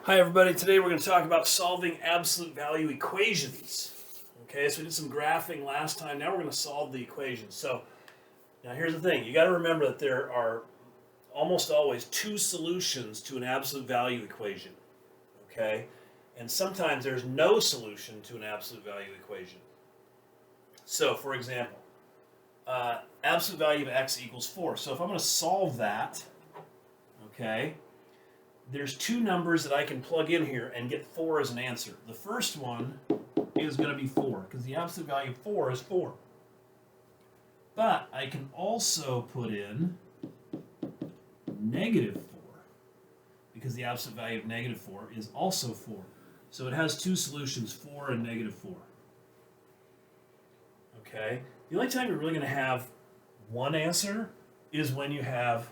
Hi everybody, today we're going to talk about solving absolute value equations. Okay, so we did some graphing last time, now we're going to solve the equations. So, now here's the thing, you got to remember that there are almost always two solutions to an absolute value equation. Okay, and sometimes there's no solution to an absolute value equation. So, for example, absolute value of x equals 4. So if I'm going to solve that, okay, there's two numbers that I can plug in here and get 4 as an answer. The first one is going to be 4, because the absolute value of 4 is 4. But I can also put in negative 4, because the absolute value of negative 4 is also 4. So it has two solutions, 4 and negative 4. Okay? The only time you're really going to have one answer is when you have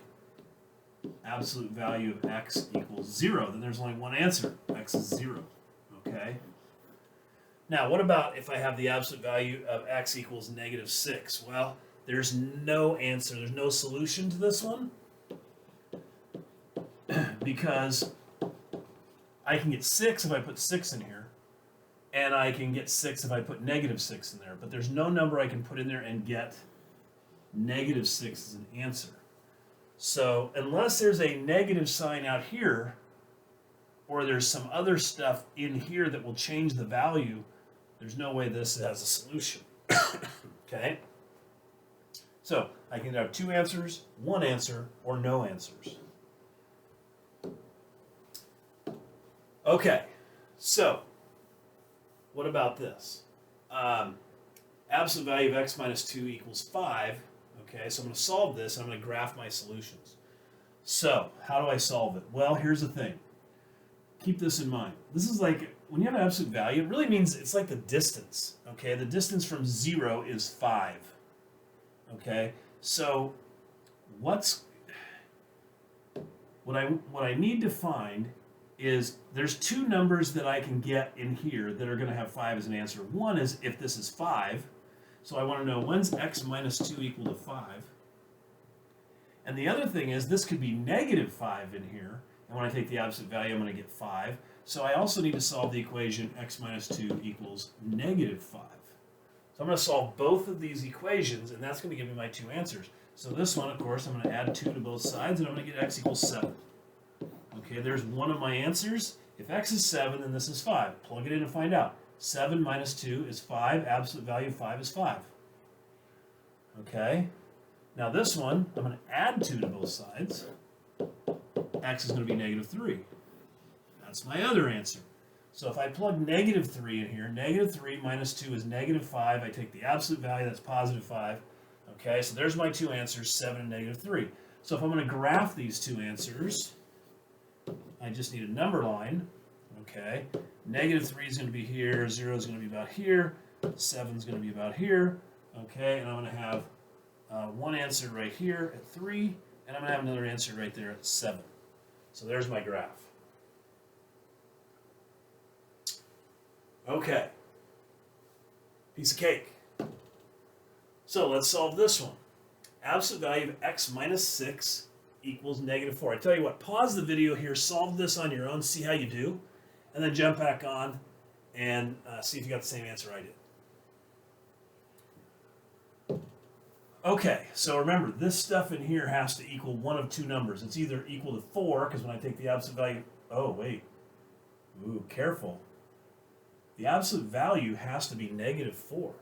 absolute value of x equals 0. Then there's only one answer. X is 0. Okay? Now, what about if I have the absolute value of x equals negative 6? Well, there's no answer. There's no solution to this one because I can get 6 if I put 6 in here, and I can get 6 if I put negative 6 in there. But there's no number I can put in there and get negative 6 as an answer. So unless there's a negative sign out here, or there's some other stuff in here that will change the value, there's no way this has a solution. Okay? So I can have two answers, one answer, or no answers. Okay, so what about this? Absolute value of x minus 2 equals 5. Okay, so I'm going to solve this, and I'm going to graph my solutions. So, how do I solve it? Well, here's the thing. Keep this in mind. This is like, when you have an absolute value, it really means it's like the distance. Okay, the distance from 0 is 5. Okay, so what I need to find is there's two numbers that I can get in here that are going to have 5 as an answer. One is if this is 5. So I want to know, when's x minus 2 equal to 5? And the other thing is, this could be negative 5 in here. And when I take the absolute value, I'm going to get 5. So I also need to solve the equation x minus 2 equals negative 5. So I'm going to solve both of these equations, and that's going to give me my two answers. So this one, of course, I'm going to add 2 to both sides, and I'm going to get x equals 7. Okay, there's one of my answers. If x is 7, then this is 5. Plug it in and find out. 7 minus 2 is 5. Absolute value of 5 is 5. Okay? Now this one, I'm going to add 2 to both sides. X is going to be negative 3. That's my other answer. So if I plug negative 3 in here, negative 3 minus 2 is negative 5. I take the absolute value, that's positive 5. Okay, so there's my two answers, 7 and negative 3. So if I'm going to graph these two answers, I just need a number line. Okay, negative 3 is going to be here, 0 is going to be about here, 7 is going to be about here, okay, and I'm going to have one answer right here at 3, and I'm going to have another answer right there at 7. So there's my graph. Okay, piece of cake. So let's solve this one. Absolute value of x minus 6 equals negative 4. I tell you what, pause the video here, solve this on your own, see how you do. And then jump back on and see if you got the same answer I did. Okay, so remember, this stuff in here has to equal one of two numbers. It's either equal to 4, because when I take the absolute value... Oh, wait. Ooh, careful. The absolute value has to be negative 4.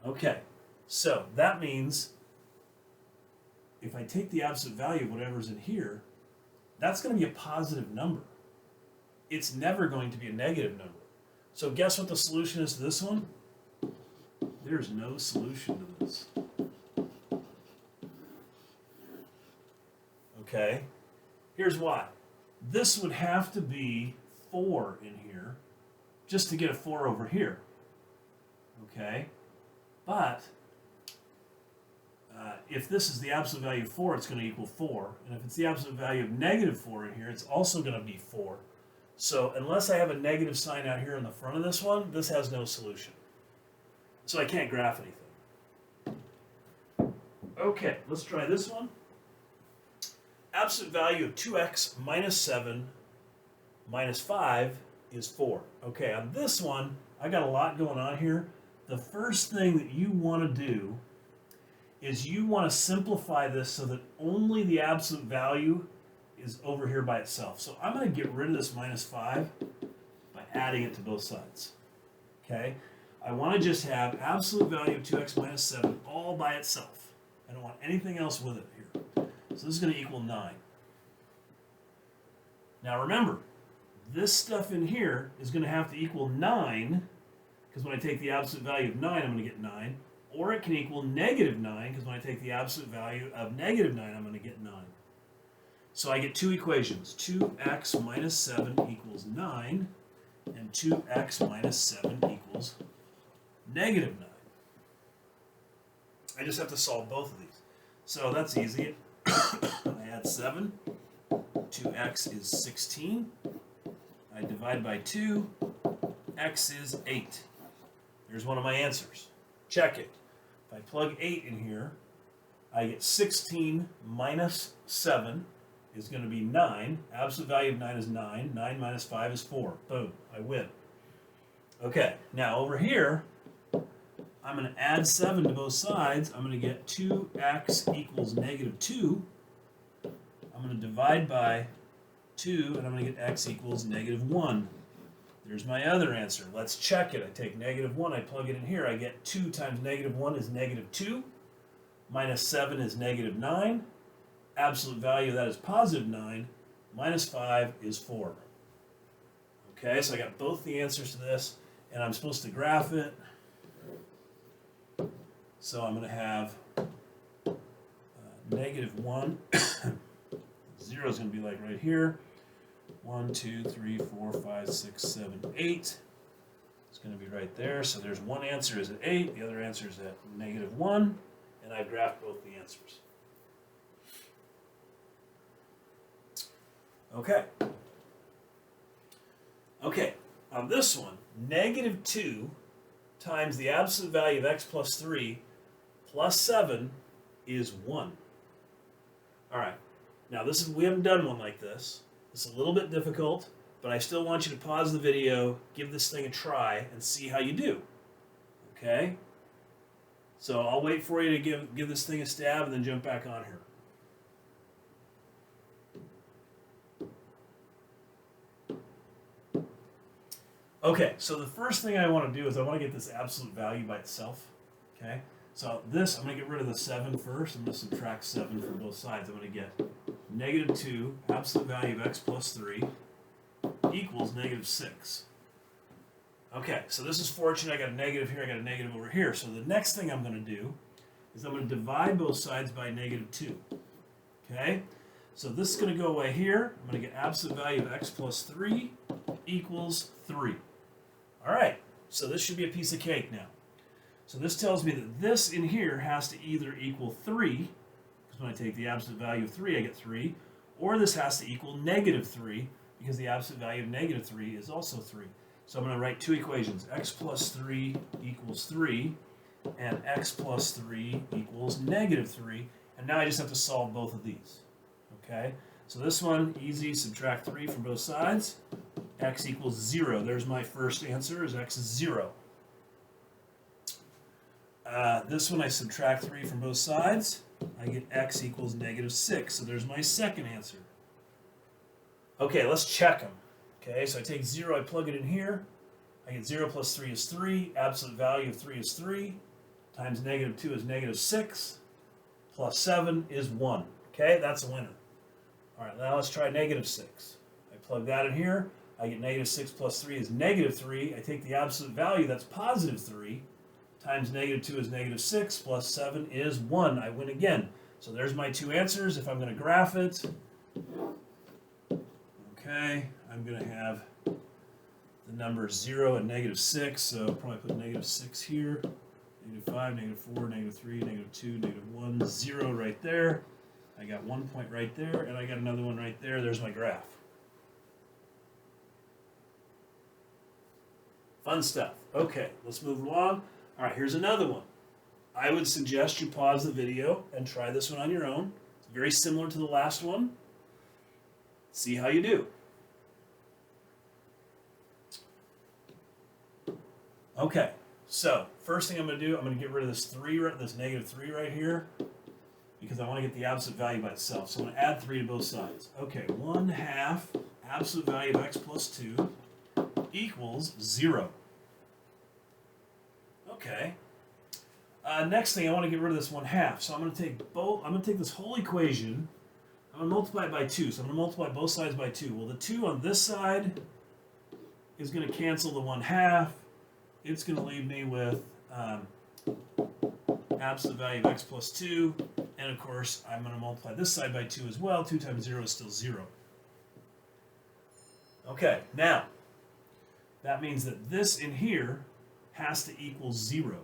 Okay, so that means if I take the absolute value of whatever's in here, that's going to be a positive number. It's never going to be a negative number. So guess what the solution is to this one? There's no solution to this. Okay? Here's why. This would have to be 4 in here just to get a 4 over here. Okay? But if this is the absolute value of 4, it's going to equal 4. And if it's the absolute value of negative 4 in here, it's also going to be 4. So unless I have a negative sign out here in the front of this one, this has no solution. So I can't graph anything. Okay, let's try this one. absolute value of 2x minus 7 minus 5 is 4. Okay, on this one, I got a lot going on here. The first thing that you want to do is you want to simplify this so that only the absolute value is over here by itself. So I'm going to get rid of this minus 5 by adding it to both sides. Okay? I want to just have absolute value of 2x minus 7 all by itself. I don't want anything else with it here. So this is going to equal 9. Now remember, this stuff in here is going to have to equal 9, because when I take the absolute value of 9, I'm going to get 9. Or it can equal negative 9, because when I take the absolute value of negative 9, I'm going to get 9. So I get two equations. 2x minus 7 equals 9, and 2x minus 7 equals negative 9. I just have to solve both of these. So that's easy. I add 7. 2x is 16. I divide by 2. X is 8. There's one of my answers. Check it. If I plug 8 in here, I get 16 minus 7 is going to be 9. Absolute value of 9 is 9. 9 minus 5 is 4. Boom. I win. Okay. Now over here, I'm going to add 7 to both sides. I'm going to get 2x equals negative 2. I'm going to divide by 2, and I'm going to get x equals negative 1. There's my other answer. Let's check it. I take negative 1, I plug it in here. I get 2 times negative 1 is negative 2. Minus 7 is negative 9. Absolute value of that is positive 9. Minus 5 is 4. Okay, so I got both the answers to this, and I'm supposed to graph it. So I'm going to have negative 1. 0 is going to be like right here. 1, 2, 3, 4, 5, 6, 7, 8. It's going to be right there. So there's one answer is at 8. The other answer is at negative 1. And I've graphed both the answers. Okay. Okay. On this one, negative 2 times the absolute value of x plus 3 plus 7 is 1. All right. Now, we haven't done one like this. It's a little bit difficult, but I still want you to pause the video, give this thing a try, and see how you do. Okay? So I'll wait for you to give this thing a stab and then jump back on here. Okay, so the first thing I want to do is I want to get this absolute value by itself. Okay? So this, I'm going to get rid of the 7 first. I'm going to subtract 7 from both sides. I'm going to get negative 2, absolute value of x plus 3, equals negative 6. Okay, so this is fortunate. I got a negative here, I got a negative over here. So the next thing I'm going to do is I'm going to divide both sides by negative 2. Okay? So this is going to go away here. I'm going to get absolute value of x plus 3 equals 3. All right, so this should be a piece of cake now. So this tells me that this in here has to either equal 3, because when I take the absolute value of 3, I get 3, or this has to equal negative 3, because the absolute value of negative 3 is also 3. So I'm going to write two equations. X plus 3 equals 3, and x plus 3 equals negative 3. And now I just have to solve both of these. Okay? So this one, easy, subtract 3 from both sides. X equals 0. There's my first answer, is x is 0. This one I subtract 3 from both sides. I get x equals negative 6. So there's my second answer. Okay, let's check them. Okay, so I take 0, I plug it in here. I get 0 plus 3 is 3. Absolute value of 3 is 3. Times negative 2 is negative 6. Plus 7 is 1. Okay, that's a winner. All right, now let's try negative 6. I plug that in here. I get negative 6 plus 3 is negative 3. I take the absolute value, that's positive 3. Times negative 2 is negative 6, plus 7 is 1. I win again. So there's my two answers. If I'm going to graph it, okay, I'm going to have the numbers 0 and negative 6. So I'll probably put negative 6 here, negative 5, negative 4, negative 3, negative 2, negative 1, 0 right there. I got 1 point right there, and I got another one right there. There's my graph. Fun stuff. Okay, let's move along. All right, here's another one. I would suggest you pause the video and try this one on your own. It's very similar to the last one. See how you do. Okay, so first thing I'm going to do, I'm going to get rid of this -3 right here, because I want to get the absolute value by itself. So I'm going to add 3 to both sides. Okay, 1/2 absolute value of x plus 2 equals 0. Okay. Next thing, I want to get rid of this 1/2. So I'm going to take this whole equation, I'm going to multiply it by 2. So I'm going to multiply both sides by 2. Well, the 2 on this side is going to cancel the 1/2. It's going to leave me with absolute value of x plus 2. And of course, I'm going to multiply this side by 2 as well. 2 times 0 is still 0. Okay, now, that means that this in here has to equal 0.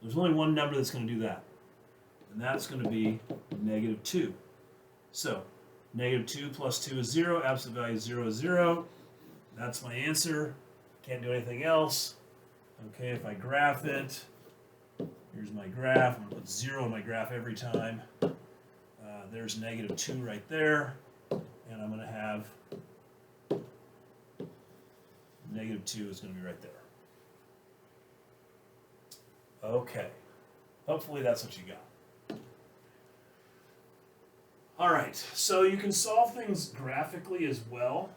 There's only one number that's going to do that. And that's going to be -2. So, -2 plus 2 is 0. Absolute value of 0 is 0. That's my answer. Can't do anything else. Okay, if I graph it, here's my graph. I'm going to put 0 in my graph every time. There's -2 right there. And I'm going to have -2 is going to be right there. Okay. Hopefully that's what you got. All right, so you can solve things graphically as well.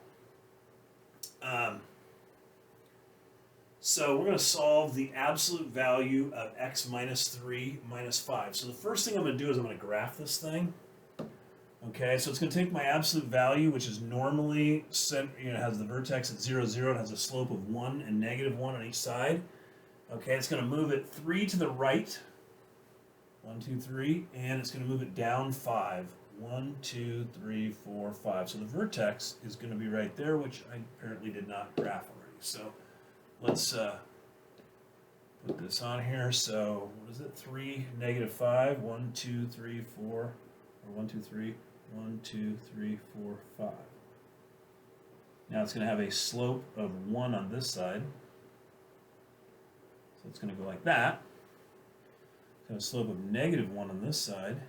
So we're going to solve the absolute value of x minus 3 minus 5. So the first thing I'm going to do is I'm going to graph this thing. Okay, so it's going to take my absolute value, which is normally has the vertex at 0, 0, and has a slope of 1 and -1 on each side. Okay, it's going to move it 3 to the right. 1, 2, 3, and it's going to move it down 5. 1, 2, 3, 4, 5. So the vertex is going to be right there, which I apparently did not graph already. So let's put this on here. So what is it? 3, -5. 1, 2, 3, 4, or 1, 2, 3. 1, 2, 3, 4, 5. Now it's going to have a slope of 1 on this side. So it's going to go like that. It's going to have a slope of -1 on this side.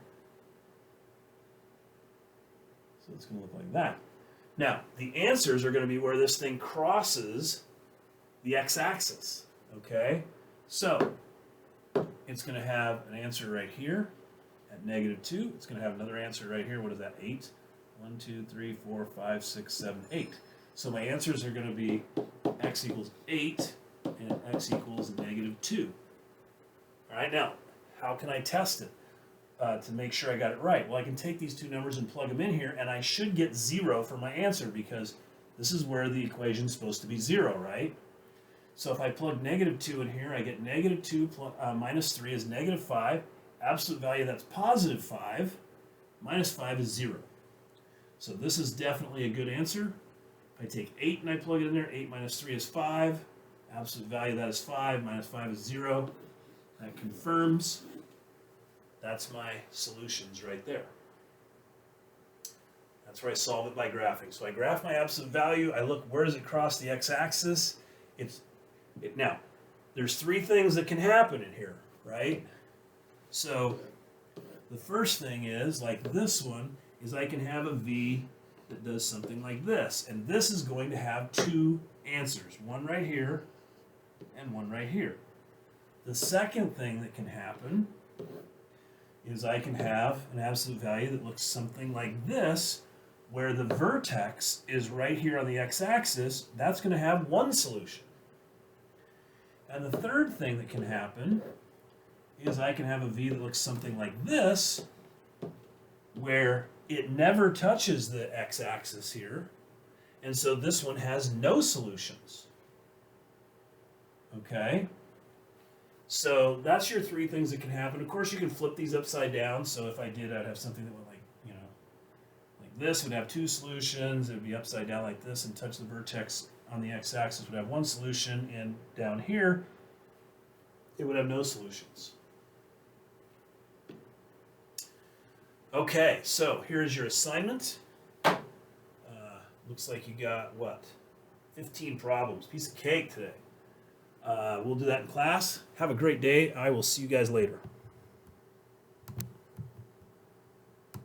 So it's going to look like that. Now, the answers are going to be where this thing crosses the x-axis. Okay? So, it's going to have an answer right here at -2. It's going to have another answer right here. What is that? 8. 1, 2, 3, 4, 5, 6, 7, 8. So my answers are going to be x equals 8 and x equals -2. All right, now, how can I test it to make sure I got it right? Well, I can take these two numbers and plug them in here, and I should get 0 for my answer, because this is where the equation is supposed to be 0, right? So if I plug -2 in here, I get -2 minus 3 is -5. Absolute value, that's +5. Minus 5 is 0. So this is definitely a good answer. If I take 8 and I plug it in there, 8 minus 3 is 5. Absolute value, that is 5. Minus 5 is 0. That confirms. That's my solutions right there. That's where I solve it by graphing. So I graph my absolute value. I look, where does it cross the x-axis? Now, there's 3 things that can happen in here, right? So the first thing is, like this one, is I can have a v that does something like this. And this is going to have 2 answers. One right here and one right here. The second thing that can happen is I can have an absolute value that looks something like this, where the vertex is right here on the x-axis. That's going to have 1 solution. And the third thing that can happen is I can have a v that looks something like this, where it never touches the x-axis here, and so this one has no solutions. Okay? So that's your 3 things that can happen. Of course, you can flip these upside down. So if I did, I'd have something that went like, like this would have 2 solutions. It would be upside down like this and touch the vertex on the x-axis would have 1 solution. And down here, it would have no solutions. Okay, so here's your assignment. Looks like you got, what, 15 problems. Piece of cake today. We'll do that in class. Have a great day. I will see you guys later.